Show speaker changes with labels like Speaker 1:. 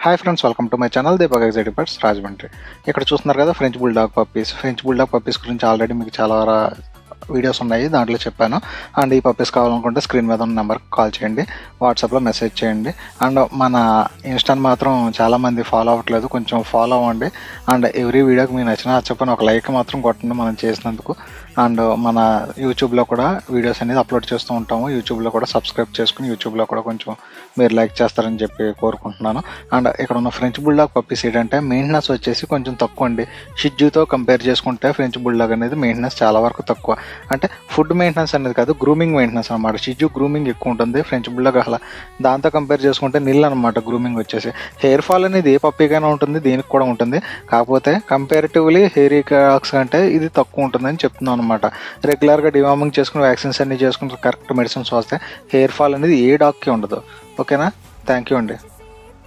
Speaker 1: Hi friends, welcome to my channel Deepak exotic pets Rajahmundry. ఇక్కడ చూస్తున్నారు కదా ఫ్రెంచ్ బుల్డాగ్ పప్పీస్ గురించి ఆల్రెడీ మీకు చాలా వీడియోస్ ఉన్నాయి, దాంట్లో చెప్పాను. అండ్ ఈ పప్పీస్ కావాలనుకుంటే స్క్రీన్ మీద ఉన్న నెంబర్కి కాల్ చేయండి, వాట్సాప్లో మెసేజ్ చేయండి. అండ్ మన ఇన్స్టాని మాత్రం చాలామంది ఫాలో అవ్వట్లేదు, కొంచెం ఫాలో అవ్వండి. అండ్ ఎవ్రీ వీడియోకి మీకు నచ్చిన ఒక లైక్ మాత్రం కొట్టండి మనం చేసినందుకు. అండ్ మన యూట్యూబ్లో కూడా వీడియోస్ అనేది అప్లోడ్ చేస్తూ ఉంటాము, యూట్యూబ్లో కూడా సబ్స్క్రైబ్ చేసుకుని యూట్యూబ్లో కూడా కొంచెం మీరు లైక్ చేస్తారని చెప్పి కోరుకుంటున్నాను. అండ్ ఇక్కడ ఉన్న ఫ్రెంచ్ బుల్డాగ్ పప్పీస్ ఏంటంటే మెయింటెనెన్స్ వచ్చేసి కొంచెం తక్కువ అండి. షిట్జూతో కంపేర్ చేసుకుంటే ఫ్రెంచ్ బుల్డాగ్ అనేది మెయింటెనెన్స్ చాలా వరకు తక్కువ. అంటే ఫుడ్ మెయింటెనెన్స్ అనేది కాదు, గ్రూమింగ్ మెయింటెనెన్స్ అనమాట. షిట్జూ గ్రూమింగ్ ఎక్కువ ఉంటుంది, ఫ్రెంచ్ బుల్డాగ్ అలా దాంతో కంపేర్ చేసుకుంటే నిల్ అనమాట గ్రూమింగ్ వచ్చేసి. హెయిర్ ఫాల్ అనేది ఏ పప్పీకైనా ఉంటుంది, దీనికి కూడా ఉంటుంది. కాకపోతే కంపారిటివ్లీ హెయిరీ డాగ్స్ కంటే ఇది తక్కువ ఉంటుందని చెప్తున్నాను అనమాట. రెగ్యులర్గా డివార్మింగ్ చేసుకుని వ్యాక్సిన్స్ అన్ని చేసుకుని కరెక్ట్ మెడిసిన్స్ వస్తే హెయిర్ ఫాల్ అనేది ఏ డాగ్కి ఉండదు. ఓకేనా? థ్యాంక్ యూ అండి.